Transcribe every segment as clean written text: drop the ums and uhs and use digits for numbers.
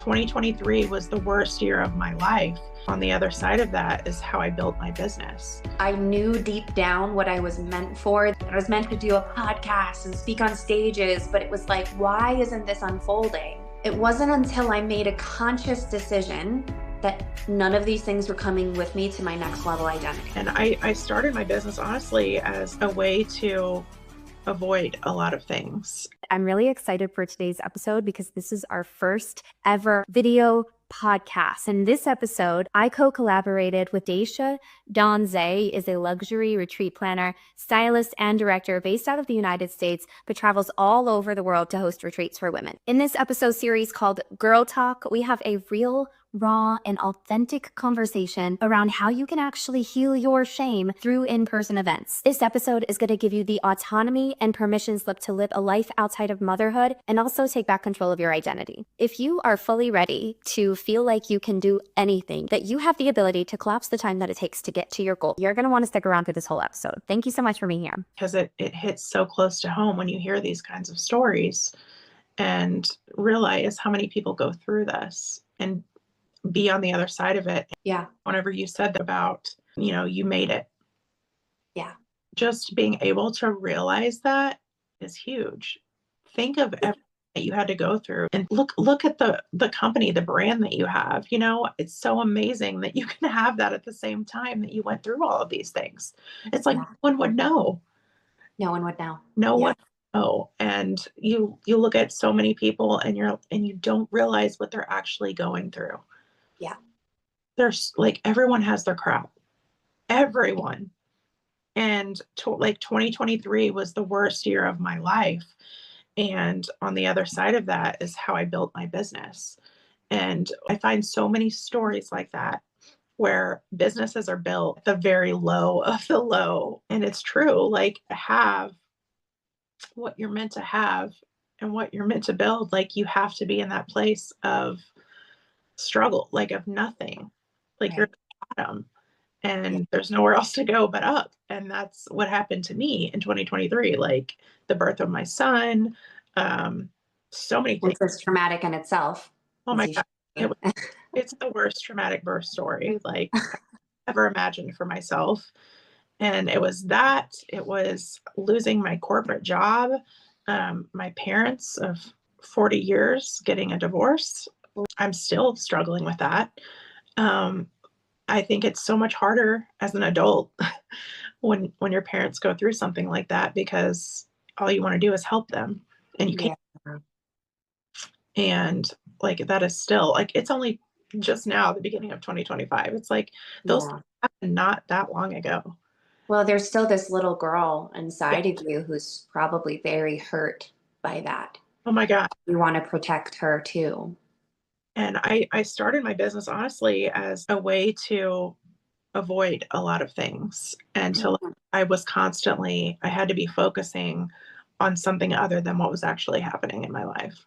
2023 was the worst year of my life. On the other side of that is how I built my business. I knew deep down what I was meant for. I was meant to do a podcast and speak on stages, but it was like, why isn't this unfolding? It wasn't until I made a conscious decision that none of these things were coming with me to my next level identity. And I started my business honestly as a way to avoid a lot of things. I'm really excited for today's episode because this is our first ever video podcast. In this episode, I co-collaborated with Daesha Donze, is a luxury retreat planner, stylist, and director based out of the United States, but travels all over the world to host retreats for women. In this episode series called Girl Talk, we have a real, raw, and authentic conversation around how you can actually heal your shame through in-person events. This episode is going to give you the autonomy and permission slip to live a life outside of motherhood and also take back control of your identity. If you are fully ready to feel like you can do anything, that you have the ability to collapse the time that it takes to get to your goal, you're going to want to stick around for this whole episode. Thank you so much for being here. Because it hits so close to home when you hear these kinds of stories and realize how many people go through this and be on the other side of it. Yeah. Whenever you said about, you made it. Yeah. Just being able to realize that is huge. Think of everything that you had to go through and look at the company, the brand that you have. It's so amazing that you can have that at the same time that you went through all of these things. It's like, no one would know. No one would know. No one would know. And you look at so many people and you don't realize what they're actually going through. Yeah. There's like, everyone has their crap. Everyone. And 2023 was the worst year of my life. And on the other side of that is how I built my business. And I find so many stories like that where businesses are built at the very low of the low. And it's true, like, have what you're meant to have and what you're meant to build. Like, you have to be in that place of struggle, like of nothing, like you're at the bottom and there's nowhere else to go but up. And that's what happened to me in 2023, like the birth of my son, so many things. It's traumatic in itself. Oh my God. It's the worst traumatic birth story like I ever imagined for myself. And it was losing my corporate job, my parents of 40 years getting a divorce. I'm still struggling with that. I think it's so much harder as an adult when your parents go through something like that, because all you want to do is help them and you can't. Yeah. And like, that is still like, it's only just now, the beginning of 2025. It's like those happened not that long ago. Well, there's still this little girl inside of you who's probably very hurt by that. Oh my God. You want to protect her too. And I started my business honestly as a way to avoid a lot of things. And I had to be focusing on something other than what was actually happening in my life.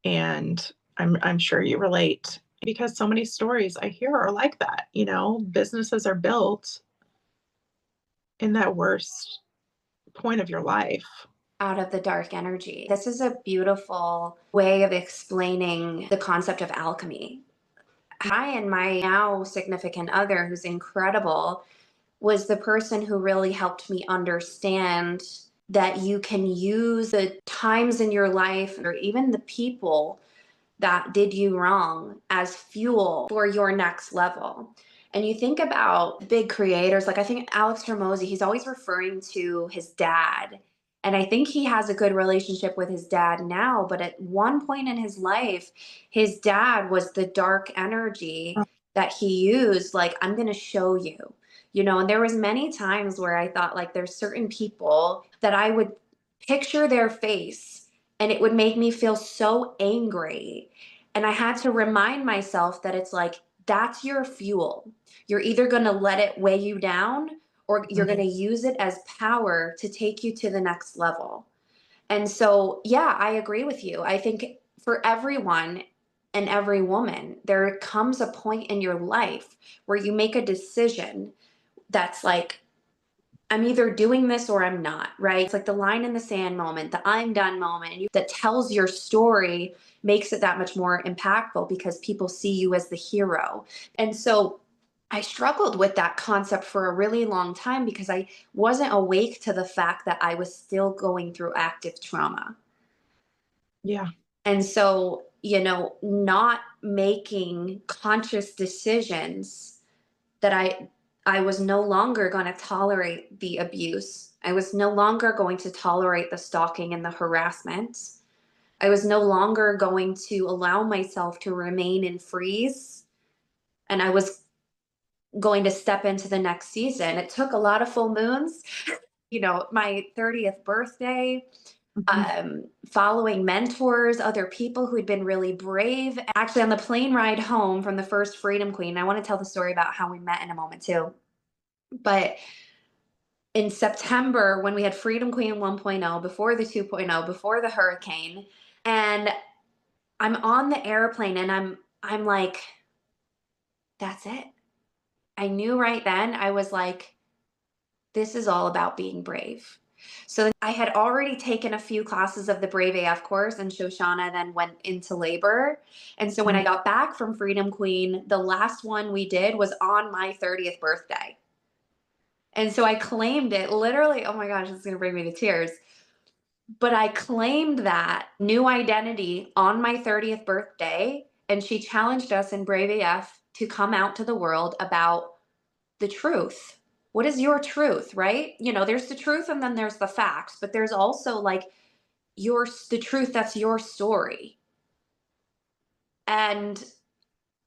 And I'm sure you relate, because so many stories I hear are like that. Businesses are built in that worst point of your life. Out of the dark energy. This is a beautiful way of explaining the concept of alchemy. I and my now significant other, who's incredible, was the person who really helped me understand that you can use the times in your life or even the people that did you wrong as fuel for your next level. And you think about big creators, like I think Alex Hormozy, he's always referring to his dad. And I think he has a good relationship with his dad now, but at one point in his life, his dad was the dark energy that he used. Like, I'm going to show you, and there was many times where I thought, like, there's certain people that I would picture their face and it would make me feel so angry. And I had to remind myself that it's like, that's your fuel. You're either going to let it weigh you down, or you're going to use it as power to take you to the next level. And so, yeah, I agree with you. I think for everyone and every woman, there comes a point in your life where you make a decision that's like, I'm either doing this or I'm not, right? It's like the line in the sand moment, the I'm done moment that tells your story makes it that much more impactful because people see you as the hero. And so I struggled with that concept for a really long time because I wasn't awake to the fact that I was still going through active trauma. Yeah. And so, you know, not making conscious decisions that I was no longer going to tolerate the abuse. I was no longer going to tolerate the stalking and the harassment. I was no longer going to allow myself to remain in freeze. And I was going to step into the next season. It took a lot of full moons, you know, my 30th birthday, following mentors, other people who'd been really brave. Actually, on the plane ride home from the first Freedom Queen, I want to tell the story about how we met in a moment too. But in September, when we had Freedom Queen 1.0, before the 2.0, before the hurricane, and I'm on the airplane and I'm like, that's it. I knew right then, I was like, this is all about being brave. So I had already taken a few classes of the Brave AF course, and Shoshana then went into labor. And so when I got back from Freedom Queen, the last one we did was on my 30th birthday. And so I claimed it literally. Oh my gosh, it's going to bring me to tears. But I claimed that new identity on my 30th birthday. And she challenged us in Brave AF to come out to the world about the truth. What is your truth, right? You know, there's the truth and then there's the facts, but there's also like the truth that's your story. And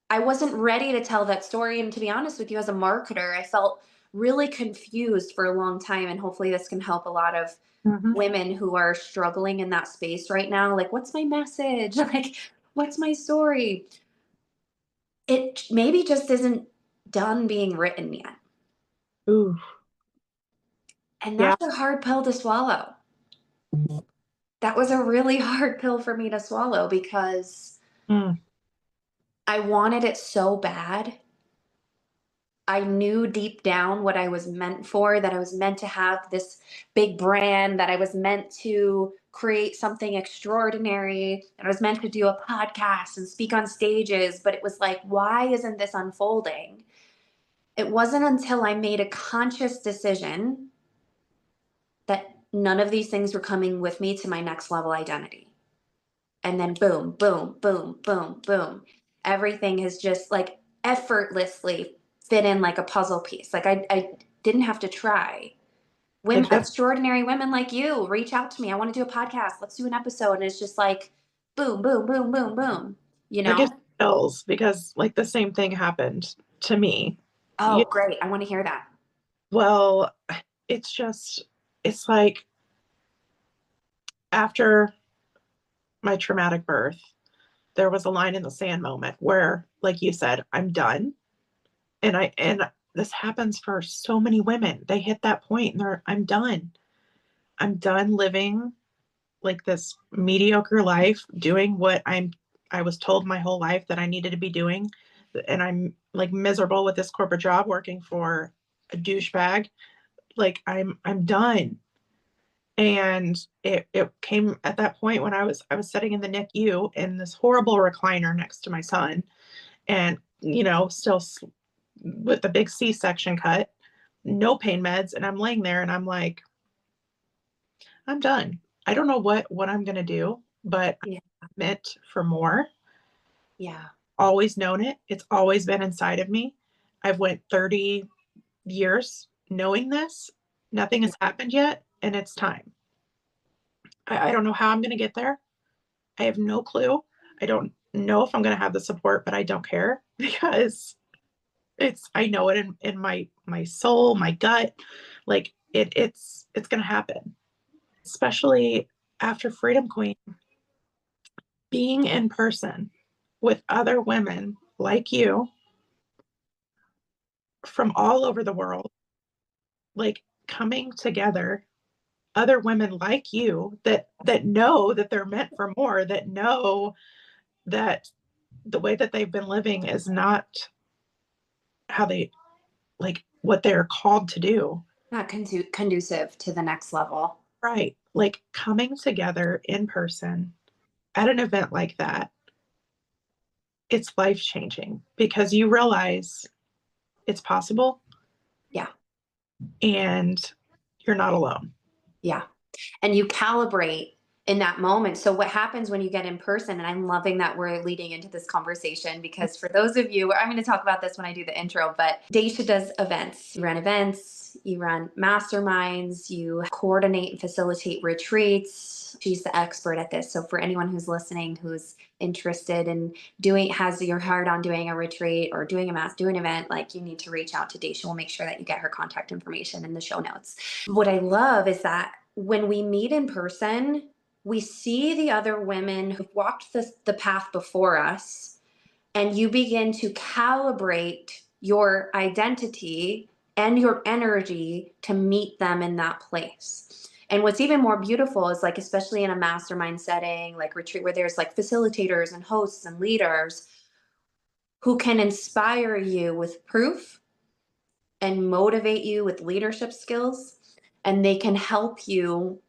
I wasn't ready to tell that story. And to be honest with you, as a marketer, I felt really confused for a long time. And hopefully this can help a lot of women who are struggling in that space right now. Like, what's my message? Like, what's my story? It maybe just isn't done being written yet. Ooh. And Yeah. that's a hard pill to swallow. That was a really hard pill for me to swallow because I wanted it so bad. I knew deep down what I was meant for, that I was meant to have this big brand, that I was meant to create something extraordinary, that I was meant to do a podcast and speak on stages. But it was like, why isn't this unfolding? It wasn't until I made a conscious decision that none of these things were coming with me to my next level identity. And then boom, boom, boom, boom, boom. Everything has just like effortlessly fit in like a puzzle piece. Like I didn't have to try. Women, extraordinary women like you reach out to me. I want to do a podcast. Let's do an episode. And it's just like boom, boom, boom, boom, boom. You That know? gives chills because like the same thing happened to me. Oh, great. I want to hear that. Well, it's like after my traumatic birth, there was a line in the sand moment where, like you said, I'm done. And this happens for so many women. They hit that point and I'm done. I'm done living like this mediocre life, doing what I was told my whole life that I needed to be doing. And I'm like miserable with this corporate job working for a douchebag. Like I'm done. And it came at that point when I was sitting in the NICU in this horrible recliner next to my son, and still with the big C-section cut, no pain meds, and I'm laying there and I'm like, I'm done. I don't know what I'm gonna do, but Yeah. I'm meant for more. Yeah. Always known it. It's always been inside of me. I've went 30 years knowing this. Nothing has happened yet, and it's time. I don't know how I'm gonna get there. I have no clue. I don't know if I'm going to have the support, but I don't care because I know it in my soul, my gut. Like it's going to happen, especially after Freedom Queen, being in person with other women like you from all over the world, like coming together, other women like you that know that they're meant for more, that know that the way that they've been living is not how they like what they're called to do. Not conducive to the next level. Right. Like coming together in person at an event like that, it's life-changing because you realize it's possible. Yeah. And you're not alone. Yeah. And you calibrate in that moment. So what happens when you get in person, and I'm loving that we're leading into this conversation, because for those of you, I'm going to talk about this when I do the intro, but Daesha does events. You run events, you run masterminds, you coordinate and facilitate retreats. She's the expert at this. So for anyone who's listening, who's interested in has your heart on doing a retreat or doing an event, like, you need to reach out to Daesha. We'll make sure that you get her contact information in the show notes. What I love is that when we meet in person, we see the other women who've walked the path before us, and you begin to calibrate your identity and your energy to meet them in that place. And what's even more beautiful is, like, especially in a mastermind setting, like retreat, where there's like facilitators and hosts and leaders who can inspire you with proof and motivate you with leadership skills, and they can help you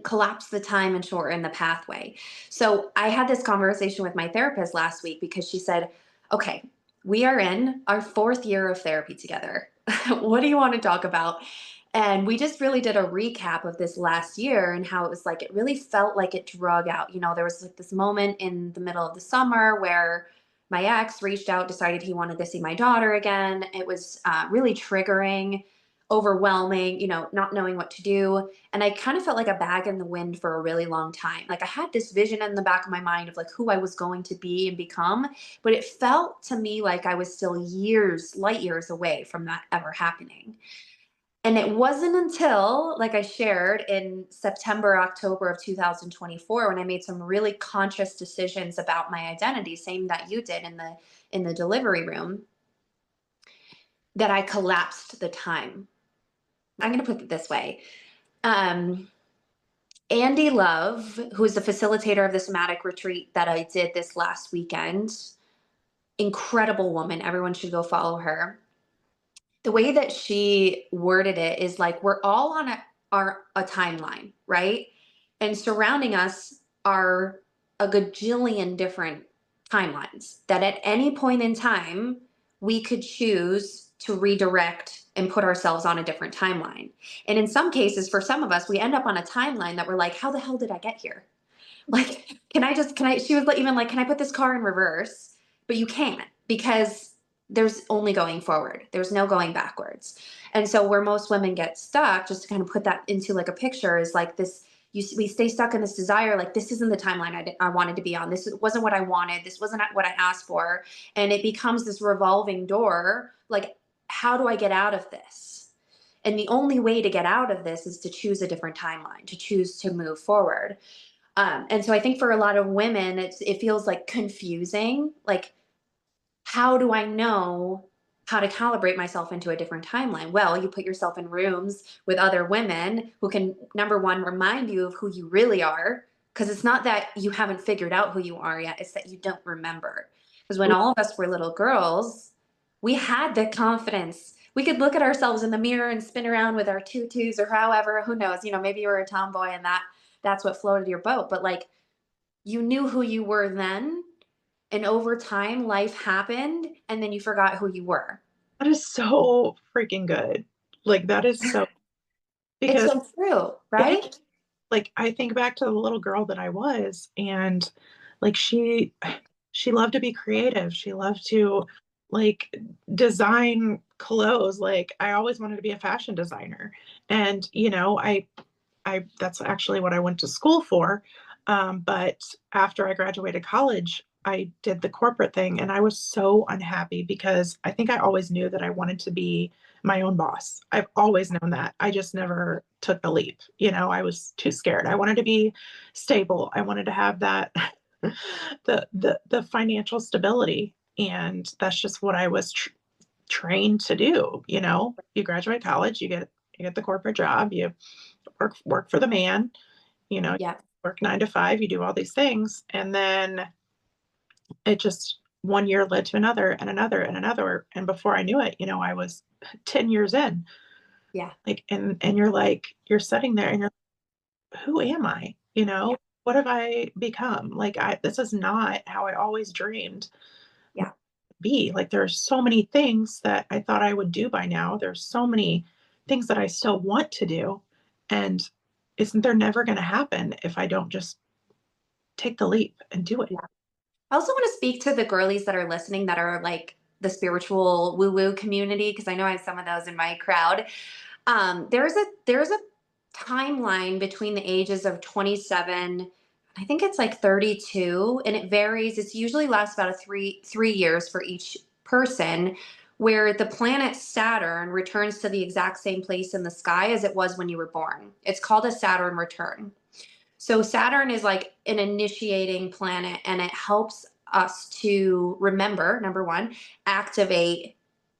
collapse the time and shorten the pathway. So I had this conversation with my therapist last week, because she said, okay, we are in our 4th year of therapy together. What do you want to talk about? And we just really did a recap of this last year and how it was like, it really felt like it drug out. You know, there was like this moment in the middle of the summer where my ex reached out, decided he wanted to see my daughter again. It was really triggering, overwhelming, you know, not knowing what to do. And I kind of felt like a bag in the wind for a really long time. Like, I had this vision in the back of my mind of like who I was going to be and become, but it felt to me like I was still light years away from that ever happening. And it wasn't until, like I shared, in September, October of 2024, when I made some really conscious decisions about my identity, same that you did in the delivery room, that I collapsed the time. I'm going to put it this way. Andy Love, who is the facilitator of the somatic retreat that I did this last weekend, incredible woman. Everyone should go follow her. The way that she worded it is like, we're all on a timeline, right? And surrounding us are a gajillion different timelines that at any point in time, we could choose to redirect and put ourselves on a different timeline. And in some cases, for some of us, we end up on a timeline that we're like, how the hell did I get here? Like, she was even like, can I put this car in reverse? But you can't, because there's only going forward. There's no going backwards. And so where most women get stuck, just to kind of put that into like a picture, is like this, we stay stuck in this desire, like, this isn't the timeline I wanted to be on. This wasn't what I wanted. This wasn't what I asked for. And it becomes this revolving door. Like, how do I get out of this? And the only way to get out of this is to choose a different timeline, to choose to move forward. And so I think for a lot of women, it feels like confusing. Like, how do I know how to calibrate myself into a different timeline? Well, you put yourself in rooms with other women who can, number one, remind you of who you really are. Because it's not that you haven't figured out who you are yet, it's that you don't remember. Because when all of us were little girls, we had the confidence. We could look at ourselves in the mirror and spin around with our tutus, or however, who knows, maybe you were a tomboy and that's what floated your boat. But like, you knew who you were then. And over time, life happened, and then you forgot who you were. That is so freaking good. Like, that is so, because it's so true, right? Yeah, like, I think back to the little girl that I was, and like, she loved to be creative. She loved to like design clothes. Like, I always wanted to be a fashion designer. And I that's actually what I went to school for. But after I graduated college, I did the corporate thing, and I was so unhappy because I think I always knew that I wanted to be my own boss. I've always known that. I just never took the leap. I was too scared. I wanted to be stable. I wanted to have that the financial stability, and that's just what I was trained to do. You graduate college, you get the corporate job, you work for the man, Yeah. work 9 to 5, you do all these things. And then it just, one year led to another and another and another. And before I knew it, I was 10 years in. Yeah. Like, and you're sitting there and you're like, who am I? what have I become? Like, this is not how I always dreamed Yeah. be. Like, there's so many things that I thought I would do by now. There's so many things that I still want to do. And they're never going to happen if I don't just take the leap and do it. Yeah. I also want to speak to the girlies that are listening that are like the spiritual woo-woo community, because I know I have some of those in my crowd. There's a timeline between the ages of 27, I think it's like 32, and it varies. It's usually lasts about three years for each person, where the planet Saturn returns to the exact same place in the sky as it was when you were born. It's called a Saturn return. So Saturn is like an initiating planet, and it helps us to remember, number one, activate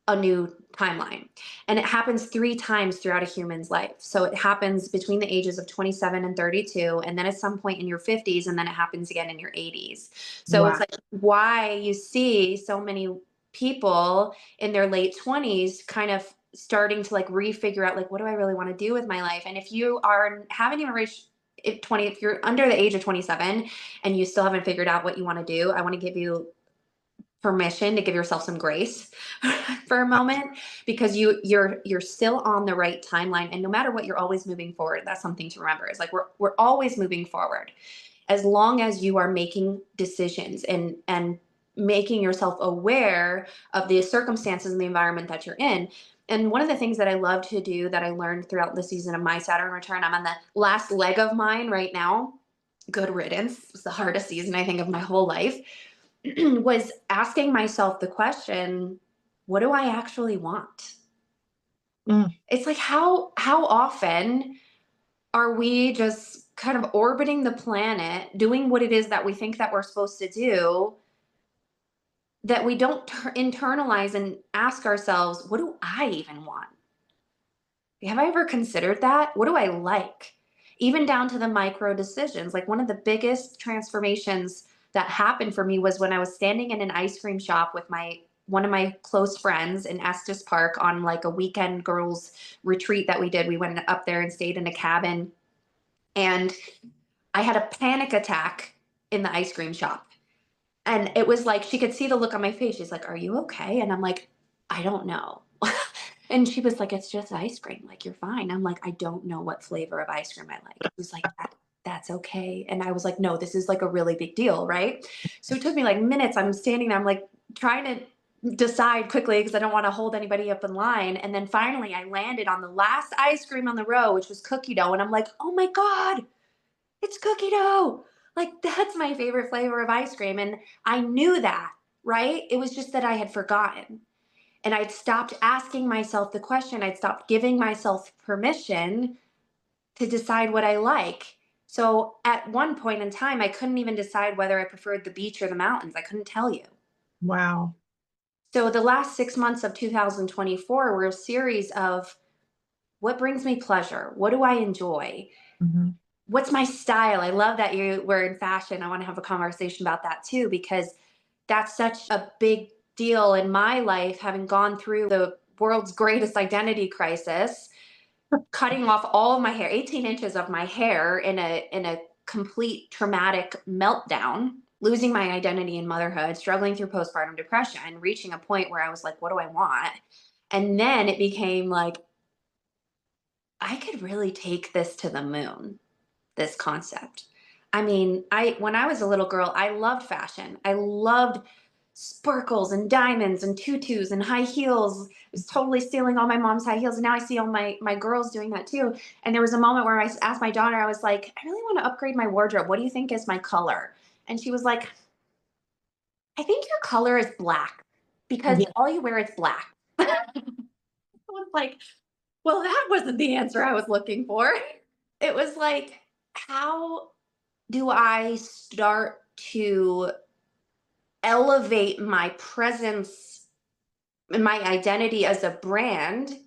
a new timeline. And it happens 3 times throughout a human's life. So it happens between the ages of 27 and 32, and then at some point in your 50s, and then it happens again in your 80s. So Wow. it's like why you see so many people in their late 20s kind of starting to like refigure out, like, what do I really want to do with my life? And if you haven't even reached if you're under the age of 27 and you still haven't figured out what you want to do, I want to give you permission to give yourself some grace for a moment, because you're still on the right timeline. And no matter what, you're always moving forward. That's something to remember. It's like we're always moving forward, as long as you are making decisions and making yourself aware of the circumstances and the environment that you're in. And one of the things that I love to do, that I learned throughout the season of my Saturn return, I'm on the last leg of mine right now. Good riddance. It was the hardest season, I think, of my whole life. Was asking myself the question, what do I actually want? Mm. It's like, how often are we just kind of orbiting the planet, doing what it is that we think that we're supposed to do, that we don't internalize and ask ourselves, what do I even want? Have I ever considered that? What do I like? Even down to the micro decisions. Like, one of the biggest transformations that happened for me was when I was standing in an ice cream shop with one of my close friends in Estes Park on like a weekend girls retreat that we did. We went up there and stayed in a cabin, and I had a panic attack in the ice cream shop. And it was like, she could see the look on my face. She's like, "Are you okay?" And I'm like, "I don't know." And she was like, "It's just ice cream. Like, you're fine." I'm like, "I don't know what flavor of ice cream I like." She was like, "That's okay." And I was like, "No, this is like a really big deal, right?" So it took me like minutes. I'm standing there, I'm like trying to decide quickly because I don't want to hold anybody up in line. And then finally I landed on the last ice cream on the row, which was cookie dough. And I'm like, "Oh my God, it's cookie dough." Like, that's my favorite flavor of ice cream. And I knew that, right? It was just that I had forgotten. And I'd stopped asking myself the question. I'd stopped giving myself permission to decide what I like. So at one point in time, I couldn't even decide whether I preferred the beach or the mountains. I couldn't tell you. Wow. So the last 6 months of 2024 were a series of, what brings me pleasure? What do I enjoy? Mm-hmm. What's my style? I love that you were in fashion. I want to have a conversation about that too, because that's such a big deal in my life, having gone through the world's greatest identity crisis, cutting off all of my hair, 18 inches of my hair in a complete traumatic meltdown, losing my identity in motherhood, struggling through postpartum depression, and reaching a point where I was like, what do I want? And then it became like, I could really take this to the moon, this concept. I mean, when I was a little girl, I loved fashion. I loved sparkles and diamonds and tutus and high heels. I was totally stealing all my mom's high heels. And now I see all my girls doing that too. And there was a moment where I asked my daughter, I was like, "I really want to upgrade my wardrobe. What do you think is my color?" And she was like, "I think your color is black, because Yeah. all you wear is black." I was like, well, that wasn't the answer I was looking for. It was like, how do I start to elevate my presence and my identity as a brand,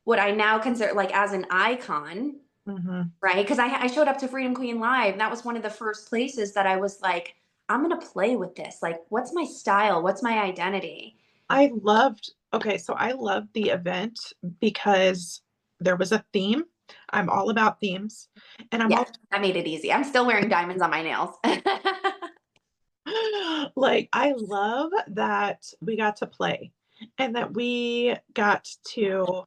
what I now consider like as an icon, Mm-hmm. right? Because I showed up to Freedom Queen Live. And that was one of the first places that I was like, I'm going to play with this. Like, what's my style? What's my identity? Okay, so I loved the event because there was a theme I'm all about themes. And I'm Yeah, that made it easy. I'm still wearing diamonds on my nails. like, I love that we got to play and that we got to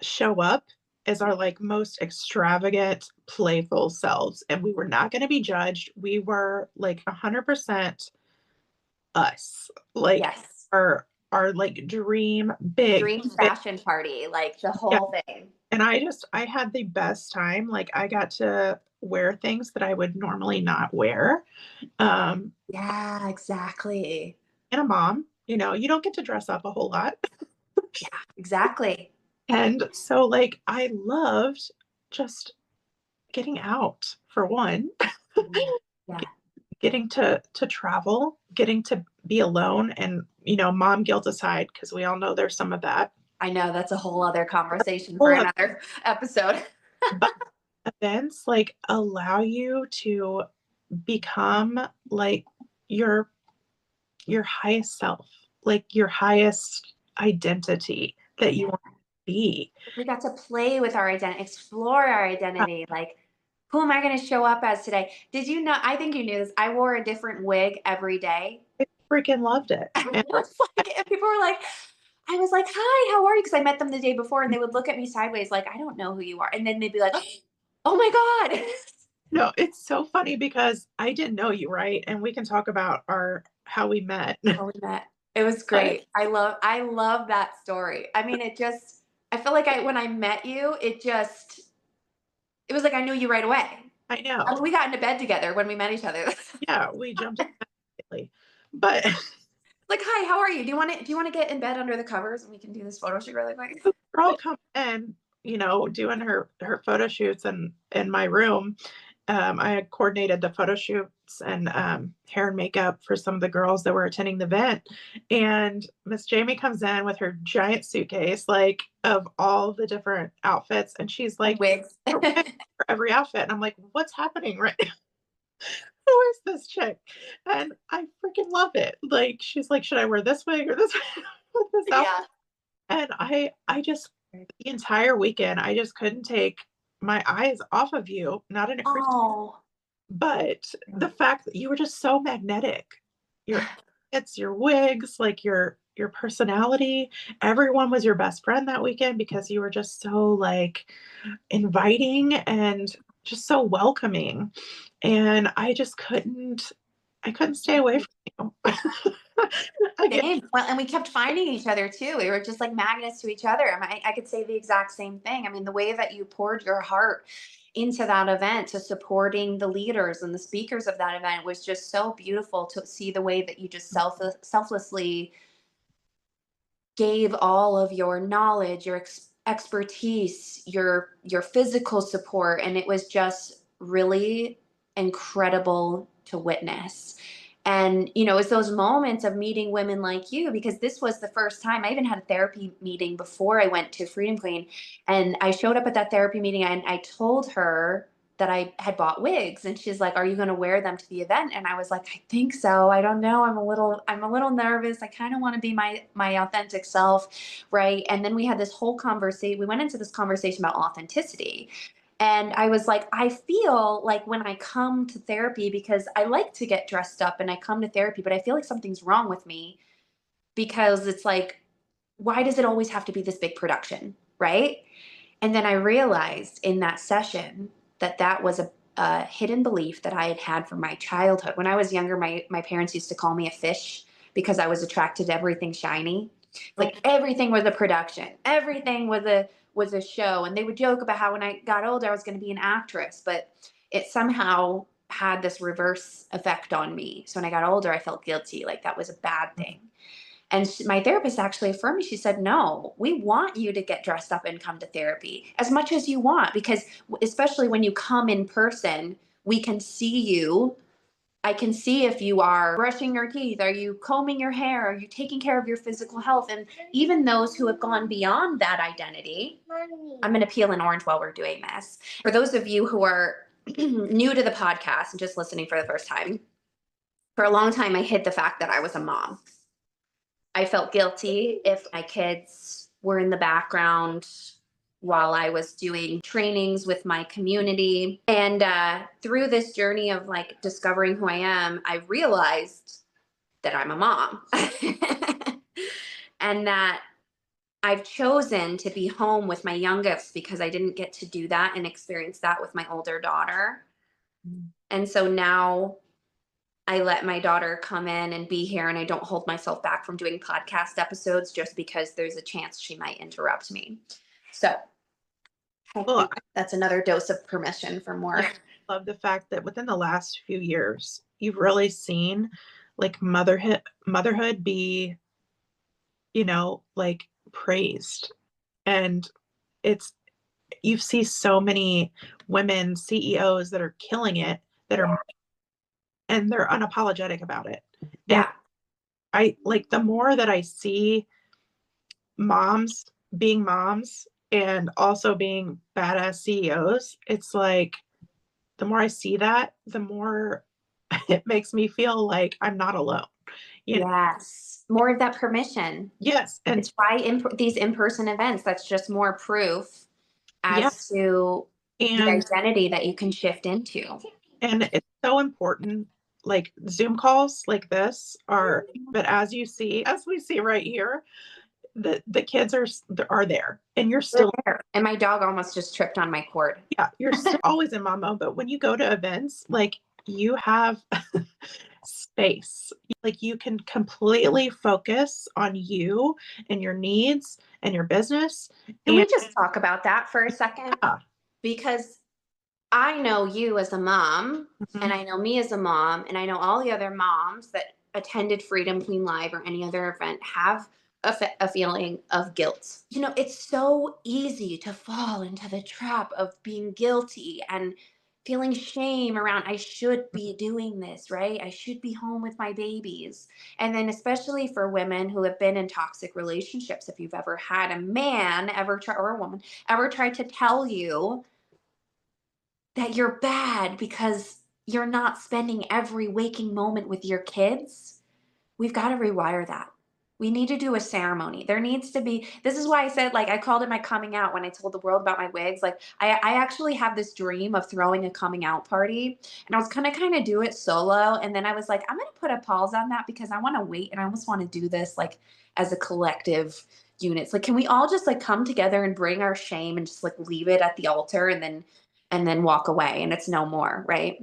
show up as our like most extravagant, playful selves. And we were not going to be judged. We were like 100% us, like Yes. our like dream big, Dream big, fashion party, like the yeah. whole thing. And I had the best time. Like I got to wear things that I would normally not wear. Um, Yeah, exactly. and a mom, you know, you don't get to dress up a whole lot. Yeah, exactly. And so like I loved just getting out for one, Yeah. getting to travel, getting to be alone and, you know, mom guilt aside, because we all know there's some of that. I know that's a whole other conversation for Well, another episode. but events like allow you to become like your your highest self, like your highest identity that you want to be. We got to play with our identity, explore our identity. Like, who am I going to show up as today? Did you know? I think you knew this. I wore a different wig every day. I freaking loved it. And people were like, I was like, hi, how are you? Because I met them the day before and they would look at me sideways, like, I don't know who you are. And then they'd be like, oh my God. No, it's so funny because I didn't know you, right? And we can talk about our how we met. How we met. It was But great. I love that story. I mean, I feel like when I met you, it was like I knew you right away. I I know. mean, we got into bed together when we met each other. Yeah, we jumped in immediately. But Like, hi, how are you? Do you want to get in bed under the covers and we can do this photo shoot really quick? the girl come in, you know, doing her photo shoots in my room. I had coordinated the photo shoots and hair and makeup for some of the girls that were attending the event. And Miss Jamie comes in with her giant suitcase, like of all the different outfits. And she's like, Wigs. for every outfit. And I'm like, what's happening right now? Who is this chick? And I freaking love it. Like, she's like, should I wear this wig or this, this outfit? Yeah. And I just, the entire weekend, I just couldn't take my eyes off of you, not in a creep, Oh. but the fact that you were just so magnetic. Your it's your wigs, like your personality. Everyone was your best friend that weekend because you were just so like inviting and just so welcoming. And I couldn't stay away from you. Again, Same. Well, and we kept finding each other too. We were just like magnets to each other. I could say the exact same thing. I mean, the way that you poured your heart into that event to supporting the leaders and the speakers of that event was just so beautiful to see the way that you just selflessly gave all of your knowledge, your expertise, your physical support, and it was just really incredible to witness. And it's those moments of meeting women like you, because this was the first time I even had a therapy meeting before I went to Freedom Queen, and I showed up at that therapy meeting and I told her that I had bought wigs, and she's like, "Are you going to wear them to the event?" And I was like, "I think so. I don't know. I'm a little nervous. I kind of want to be my authentic self, right?" And then we had this whole conversation. We went into this conversation about authenticity. And I was like, I feel like when I come to therapy, because I like to get dressed up and I come to therapy, but I feel like something's wrong with me, because it's like, why does it always have to be this big production, right? And then I realized in that session that that was a hidden belief that I had had from my childhood. When I was younger, my parents used to call me a fish because I was attracted to everything shiny. Like everything was a production. Everything was a show. And they would joke about how when I got older, I was going to be an actress, but it somehow had this reverse effect on me. So when I got older, I felt guilty. Like that was a bad thing. And my therapist actually affirmed me. She said, no, we want you to get dressed up and come to therapy as much as you want, because especially when you come in person, we can see you. I can see if you are brushing your teeth, are you combing your hair, are you taking care of your physical health? And even those who have gone beyond that identity, I'm going to peel an orange while we're doing this. For those of you who are new to the podcast and just listening for the first time, for a long time, I hid the fact that I was a mom. I felt guilty if my kids were in the background while I was doing trainings with my community. And through this journey of like discovering who I am, I realized that I'm a mom and that I've chosen to be home with my youngest because I didn't get to do that and experience that with my older daughter. And so now I let my daughter come in and be here, and I don't hold myself back from doing podcast episodes just because there's a chance she might interrupt me. So I Well, think that's another dose of permission for more. I love the fact that within the last few years, you've really seen like motherhood be, like praised. And it's, you see so many women CEOs that are killing it, that are, and they're unapologetic about it. And Yeah. I like, the more that I see moms being moms and also being badass CEOs, it's like, the more I see that, the more it makes me feel like I'm not alone. Yes. More of that permission. Yes. And It's why these in-person events, that's just more proof yeah. as to the And identity that you can shift into. it's so important. Like Zoom calls like this are, but as we see right here, the kids are there, and you're They're still there. And my dog almost just tripped on my cord. yeah, you're still always in mom mode. But when you go to events, like you have space, like you can completely focus on you and your needs and your business. Can we And just talk about that for a second? yeah, Because I know you as a mom, and mhm. I know me as a mom, and I know all the other moms that attended Freedom Queen Live or any other event have a feeling of guilt. You know, it's so easy to fall into the trap of being guilty and feeling shame around, I should be doing this, right? I should be home with my babies. And then, especially for women who have been in toxic relationships, if you've ever had a man ever try, or a woman ever try to tell you that you're bad because you're not spending every waking moment with your kids, we've got to rewire that. We need to do a ceremony. There needs to be, this is why I said, like, I called it my coming out when I told the world about my wigs. Like, I actually have this dream of throwing a coming out party, and I was going to kind of do it solo. And then I was like, I'm going to put a pause on that because I want to wait. And I almost want to do this like as a collective unit. It's like, can we all just like come together and bring our shame and just like leave it at the altar and then walk away and it's no more, right?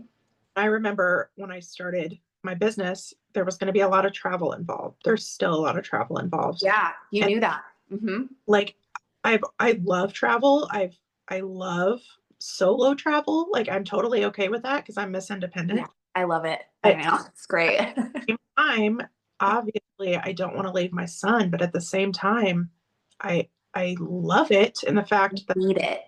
I remember when I started my business, there was going to be a lot of travel involved. There's still a lot of travel involved. Yeah, you And knew that. Mm-hmm. like I love travel. I love solo travel. Like I'm totally okay with that because I'm Miss Independent. Yeah, I love it. I But know. It's great. at the same time, obviously I don't want to leave my son, but at the same time, I love it in the fact that Need it.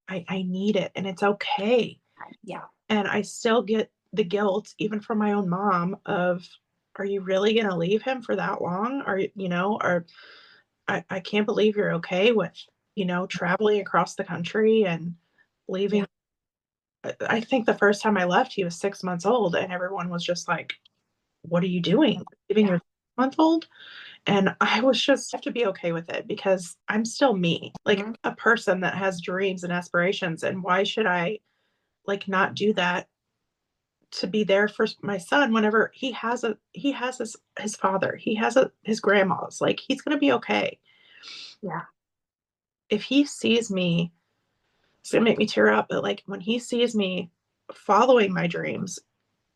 I need it and it's okay. Yeah. And I still get the guilt, even from my own mom, of, are you really going to leave him for that long? Or I can't believe you're okay with, traveling across the country and leaving. Yeah. I think the first time I left, he was 6 months old, and everyone was just like, what are you doing? Leaving your 6 month old? And I was just have to be okay with it because I'm still me, like Mhm. a person that has dreams and aspirations. And why should I like not do that to be there for my son whenever he has his father, he has his grandma's, like he's going to be okay. Yeah. If he sees me, it's going to make me tear up, but like when he sees me following my dreams,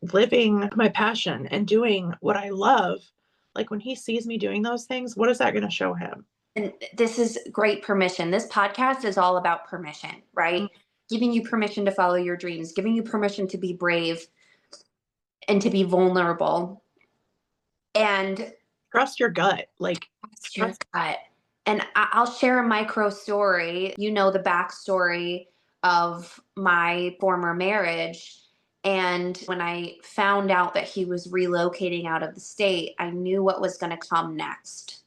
living my passion and doing what I love, like when he sees me doing those things, what is that going to show him? And this is great permission. This podcast is all about permission, right? Mm. Giving you permission to follow your dreams, giving you permission to be brave and to be vulnerable. And Trust your gut, like that's your gut. And I'll share a micro story. You know, the backstory of my former marriage. And when I found out that he was relocating out of the state, I knew what was going to come next.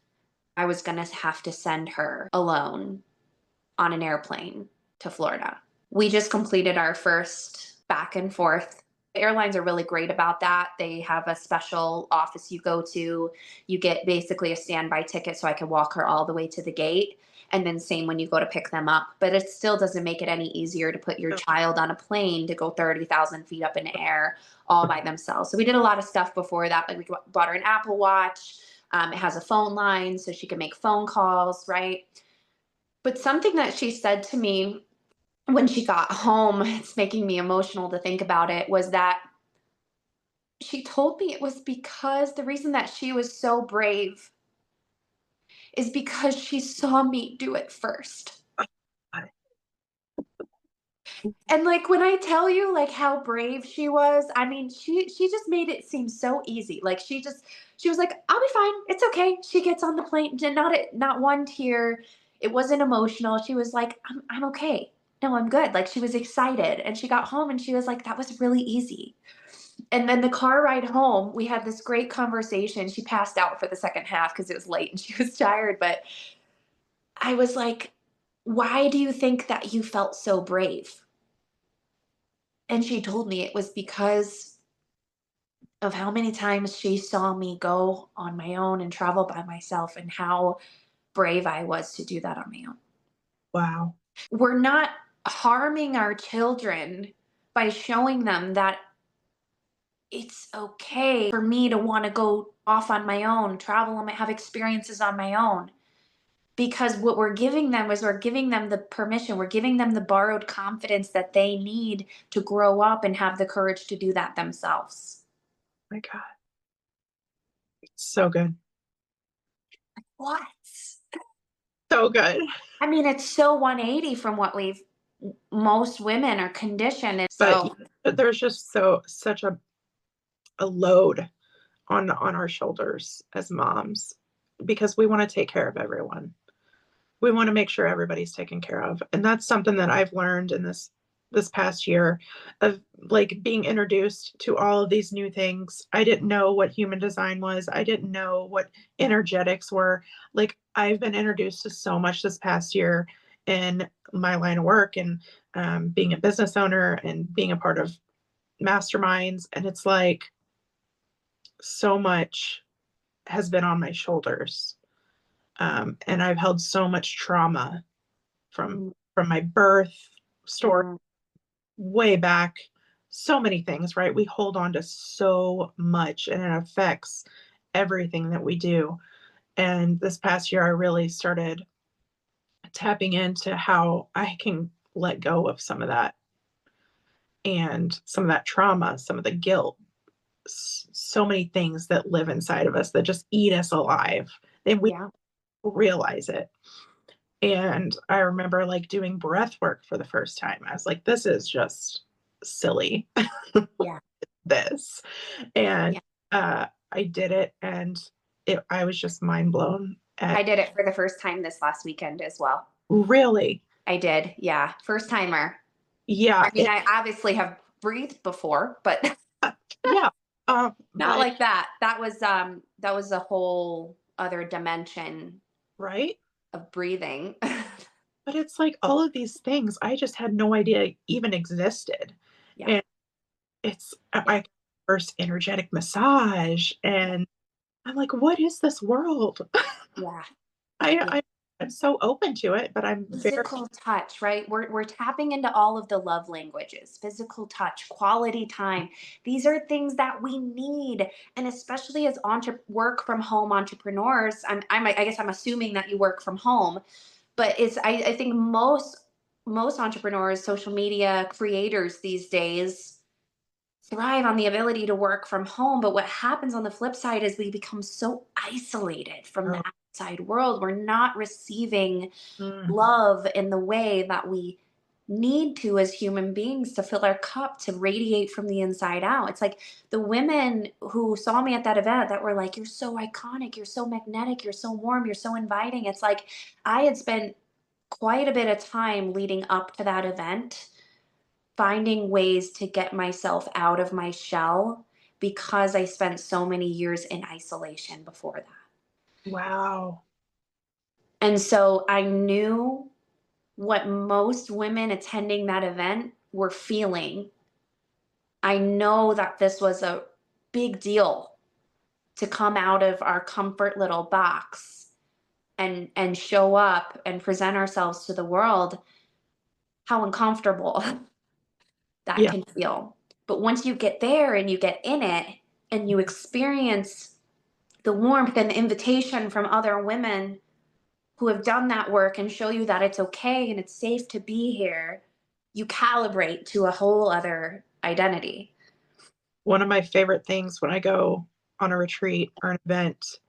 I was going to have to send her alone on an airplane to Florida. We just completed our first back and forth. The airlines are really great about that. They have a special office you go to. You get basically a standby ticket so I can walk her all the way to the gate. And then same when you go to pick them up. But it still doesn't make it any easier to put your child on a plane to go 30,000 feet up in the air all by themselves. So we did a lot of stuff before that. Like we bought her an Apple Watch. It has a phone line so she can make phone calls, right? But something that she said to me when she got home, it's making me emotional to think about it, was that she told me it was because the reason that she was so brave is because she saw me do it first. And like when I tell you like how brave she was, I mean, she just made it seem so easy. Like she was like, "I'll be fine. It's okay." She gets on the plane, not one tear. It wasn't emotional. She was like, I'm okay. No, I'm good." Like she was excited. And she got home and she was like, "That was really easy." And then the car ride home, we had this great conversation. She passed out for the second half because it was late and she was tired. But I was like, "Why do you think that you felt so brave?" And she told me it was because of how many times she saw me go on my own and travel by myself and how brave I was to do that on my own. Wow. We're not harming our children by showing them that it's okay for me to want to go off on my own, travel and have experiences on my own. Because what we're giving them is we're giving them the permission, we're giving them the borrowed confidence that they need to grow up and have the courage to do that themselves. My God. So good. What? So good. I mean, it's so 180 from what most women are conditioned. But there's just such a load on our shoulders as moms because we want to take care of everyone. We want to make sure everybody's taken care of. And that's something that I've learned in this past year of like being introduced to all of these new things. I didn't know what human design was. I didn't know what energetics were. Like I've been introduced to so much this past year in my line of work and being a business owner and being a part of masterminds. And it's like so much has been on my shoulders. And I've held so much trauma from my birth story way back. So many things, right? We hold on to so much and it affects everything that we do. And this past year, I really started tapping into how I can let go of some of that and some of that trauma, some of the guilt, so many things that live inside of us that just eat us alive. And we realize it. And I remember like doing breath work for the first time. I was like, this is just silly. Yeah. This. And I did it and I was just mind blown. I did it for the first time this last weekend as well. Really? I did. Yeah. First timer. Yeah. I mean, I obviously have breathed before, but yeah. Not like that. That was a whole other dimension, right? Of breathing. But it's like all of these things I just had no idea even existed. Yeah. And it's I first energetic massage and I'm like, what is this world? Yeah. I'm so open to it, but I'm Physical touch, right? We're tapping into all of the love languages, physical touch, quality time. These are things that we need. And especially as work from home entrepreneurs, I guess I'm assuming that you work from home, but I think most entrepreneurs, social media creators these days thrive on the ability to work from home. But what happens on the flip side is we become so isolated from the outside world. We're not receiving love in the way that we need to as human beings to fill our cup, to radiate from the inside out. It's like the women who saw me at that event that were like, "You're so iconic, you're so magnetic, you're so warm, you're so inviting." It's like I had spent quite a bit of time leading up to that event finding ways to get myself out of my shell because I spent so many years in isolation before that. Wow. And so I knew what most women attending that event were feeling. I know that this was a big deal to come out of our comfort little box and show up and present ourselves to the world, how uncomfortable that Yeah. can feel. But once you get there and you get in it and you experience the warmth and the invitation from other women who have done that work and show you that it's okay and it's safe to be here, you calibrate to a whole other identity. One of my favorite things when I go on a retreat or an event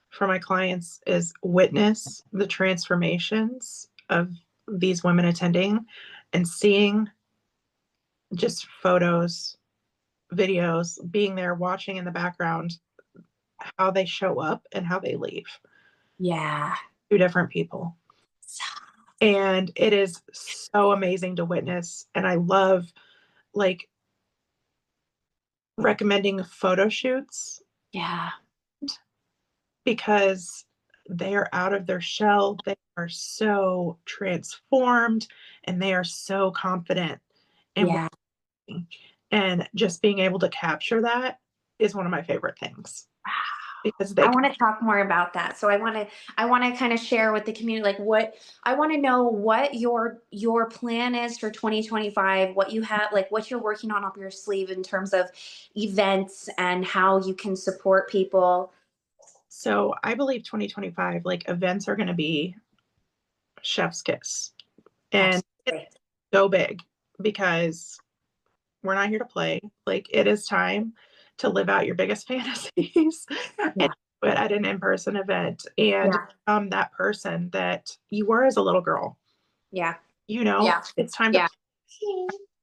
for my clients is witness the transformations of these women attending and seeing just photos, videos, being there, watching in the background, how they show up and how they leave. Yeah. Two different people. And it is so amazing to witness. And I love like recommending photo shoots. Yeah. Because they are out of their shell. They are so transformed and they are so confident. Yeah. And just being able to capture that is one of my favorite things because I they want to talk more about that. So I want to kind of share with the community, like what I want to know what your plan is for 2025, what you have, like what you're working on up your sleeve in terms of events and how you can support people. So I believe 2025, like events are going to be chef's kiss. And Absolutely. it's so big because we're not here to play. Like it is time to live out your biggest fantasies and Yeah. do it at an in-person event and Yeah. become that person that you were as a little girl. Yeah. You know, Yeah. it's time Yeah.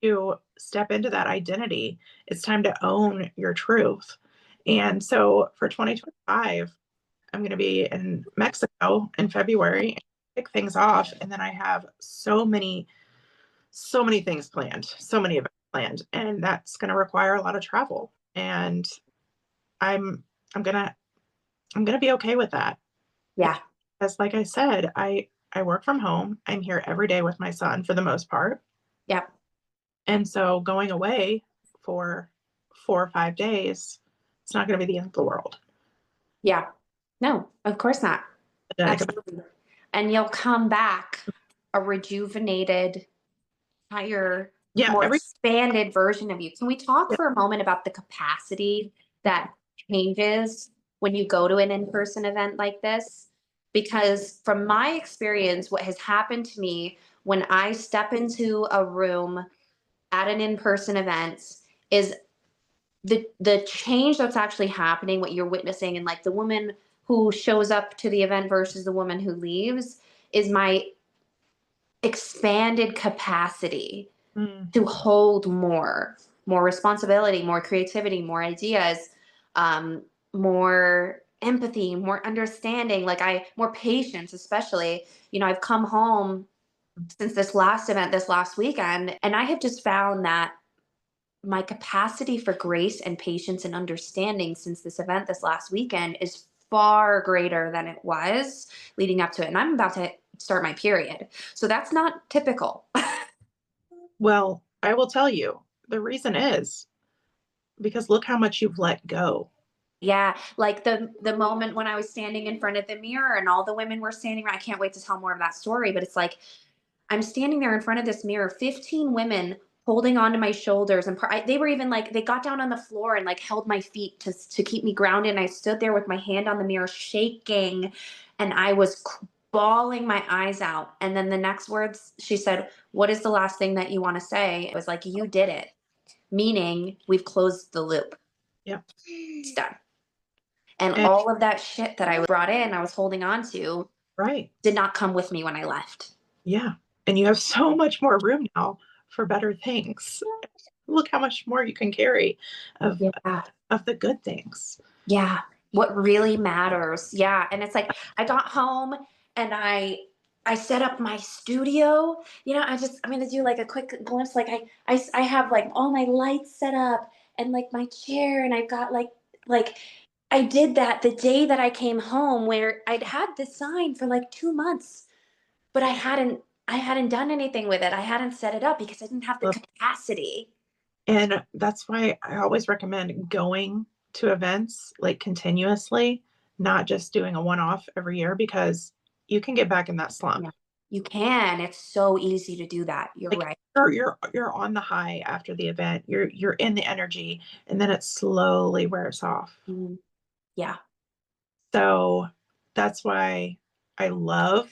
to step into that identity. It's time to own your truth. And so for 2025, I'm going to be in Mexico in February and kick things off. And then I have so many things planned, so many events planned, and that's going to require a lot of travel. And I'm I'm gonna be okay with that. Yeah. Because like I said, I work from home. I'm here every day with my son for the most part. Yeah. And so going away for 4 or 5 days, it's not going to be the end of the world. Yeah. No, of course not. Absolutely. And you'll come back a rejuvenated, higher, Yeah, more expanded version of you. Can we talk for a moment about the capacity that changes when you go to an in-person event like this? Because from my experience, what has happened to me when I step into a room at an in-person event is the change that's actually happening, what you're witnessing, and like the woman who shows up to the event versus the woman who leaves is my expanded capacity to hold more responsibility, more creativity, more ideas, um, more empathy, more understanding, more patience, especially. I've come home since this last event, this last weekend, and I have just found that my capacity for grace and patience and understanding since this event this last weekend is far greater than it was leading up to it. And I'm about to start my period. So that's not typical. Well, I will tell you, the reason is because look how much you've let go. Yeah, like the moment when I was standing in front of the mirror and all the women were standing around. I can't wait to tell more of that story, but it's like I'm standing there in front of this mirror, 15 women holding onto my shoulders, and they were even like they got down on the floor and like held my feet to keep me grounded. And I stood there with my hand on the mirror, shaking, and I was bawling my eyes out. And then the next words she said, "What is the last thing that you want to say?" It was like, "You did it," meaning we've closed the loop. Yep. It's done. And And all of that shit that I brought in, I was holding on to, right. did not come with me when I left. Yeah. And you have so much more room now for better things. Look how much more you can carry of Yeah. of the good things. Yeah. What really matters. Yeah. And it's like I got home and I set up my studio. I'm gonna do like a quick glimpse. Like I have like all my lights set up and like my chair, and I've got like I did that the day that I came home, where I'd had this sign for like 2 months, but I hadn't done anything with it. I hadn't set it up because I didn't have the capacity. And that's why I always recommend going to events like continuously, not just doing a one-off every year, because you can get back in that slump. Yeah. You can. It's so easy to do that. You're Like right. you're on the high after the event. You're in the energy, and then it slowly wears off. Mhm. Yeah. So that's why I love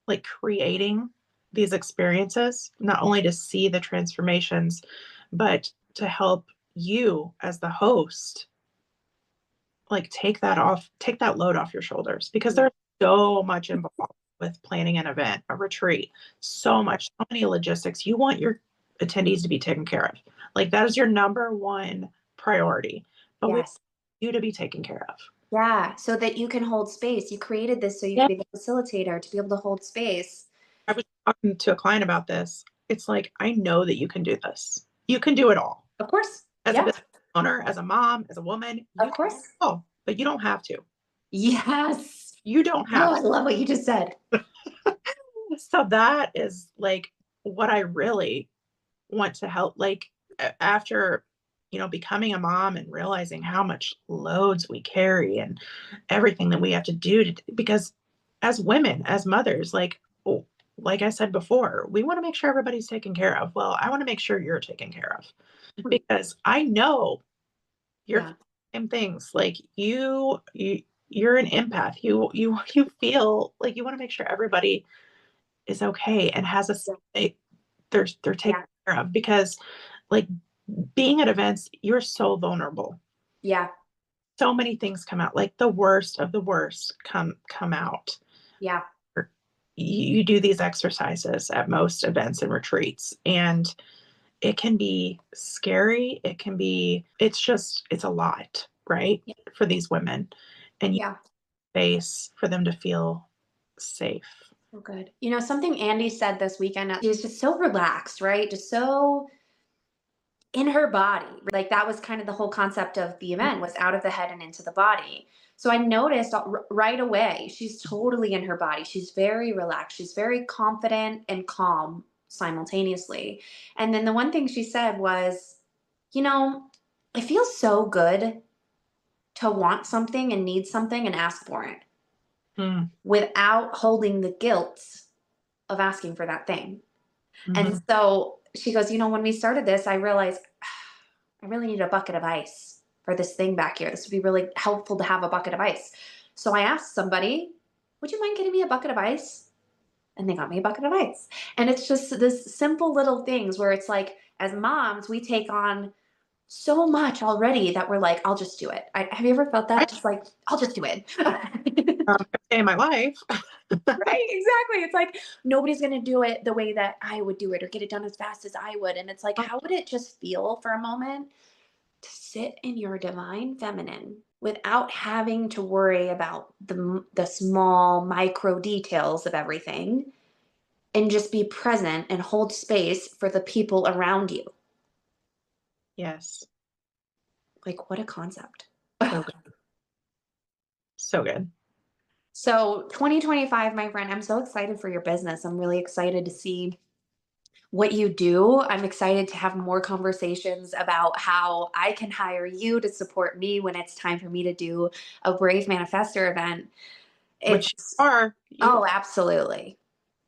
like creating these experiences, not only to see the transformations, but to help you as the host, like take that load off your shoulders, because Yeah. there's so much involved with planning an event, a retreat, so much, so many logistics. You want your attendees to be taken care of. Like that is your number one priority, but we want Yes. you to be taken care of. Yeah. So that you can hold space. You created this so you Yeah. could be the facilitator to be able to hold space. I was talking to a client about this. It's like, I know that you can do this. You can do it all. Of course. As a Yeah. business owner, as a mom, as a woman, Of you can do course. it all, but you don't have to. Yes. You don't Oh, have I love what you just said. to. So that is like what I really want to help. Like after, becoming a mom and realizing how much loads we carry and everything that we have to do because as women, as mothers, like I said before, we want to make sure everybody's taken care of. Well, I want to make sure you're taken care of because I know you're Yeah. same things. Like you're an empath. You feel like you want to make sure everybody is okay and has they're taken Yeah. care of, because like being at events, you're so vulnerable. Yeah. So many things come out, like the worst of the worst come out. Yeah. You do these exercises at most events and retreats, and it can be scary. It's a lot, right? Yeah. For these women, and you Yeah. space for them to feel safe. So good. You know, something Andy said this weekend, she was just so relaxed, right? Just so in her body. Like that was kind of the whole concept of the event, was out of the head and into the body. So I noticed right away, she's totally in her body. She's very relaxed. She's very confident and calm simultaneously. And then the one thing she said was, you know, it feels so good to want something and need something and ask for it Mm, without holding the guilt of asking for that thing. And mhm. so she goes, you know, when we started this, I realized I really need a bucket of ice for this thing back here. This would be really helpful to have a bucket of ice. So I asked somebody, would you mind getting me a bucket of ice? And they got me a bucket of ice. And it's just this simple little things where it's like, as moms, we take on so much already that we're like, I'll just do it. Have you ever felt I that? Just like, I'll just do it. in my life. Right, exactly. It's like nobody's going to do it the way that I would do it or get it done as fast as I would. And it's like, how would it just feel for a moment to sit in your divine feminine without having to worry about the small micro details of everything, and just be present and hold space for the people around you? Yes. Like, what a concept. So good. So good. So 2025, my friend, I'm so excited for your business. I'm really excited to see what you do. I'm excited to have more conversations about how I can hire you to support me when it's time for me to do a Brave Manifestor event. Which It's, you oh, are absolutely.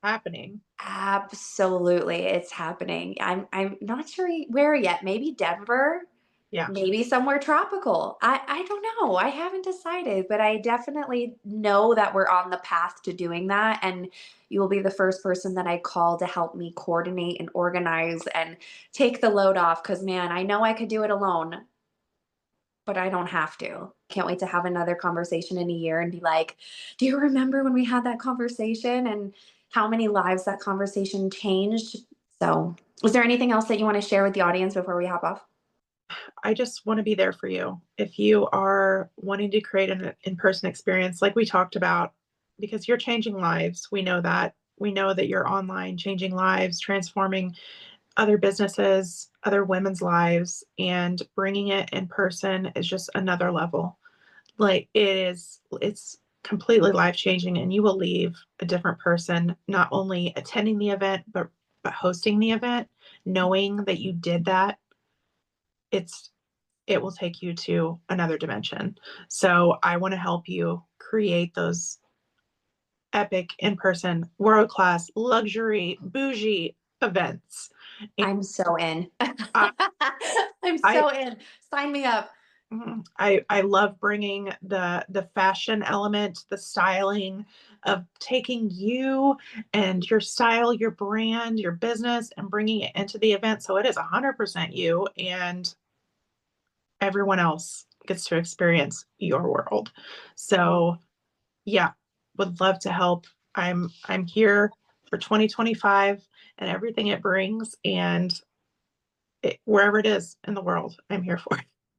happening. Absolutely. It's happening. I'm not sure where yet. Maybe Denver, Yeah. maybe somewhere tropical. I don't know. I haven't decided, but I definitely know that we're on the path to doing that. And you will be the first person that I call to help me coordinate and organize and take the load off. Cause man, I know I could do it alone, but I don't have to. Can't wait to have another conversation in a year and be like, do you remember when we had that conversation and how many lives that conversation changed? So, is there anything else that you want to share with the audience before we hop off? I just want to be there for you. If you are wanting to create an in-person experience, like we talked about, because you're changing lives, we know that. We know that you're online, changing lives, transforming other businesses, other women's lives, and bringing it in person is just another level. Like it's completely life-changing, and you will leave a different person, not only attending the event, but hosting the event, knowing that you did that. It will take you to another dimension. So I want to help you create those epic, in-person, world-class, luxury, bougie events. And I'm so in. I, I'm I, so in. Sign me up. I love bringing the fashion element, the styling of taking you and your style, your brand, your business, and bringing it into the event. So it is 100% you, and everyone else gets to experience your world. So yeah, would love to help. I'm here for 2025 and everything it brings, and wherever it is in the world, I'm here for it.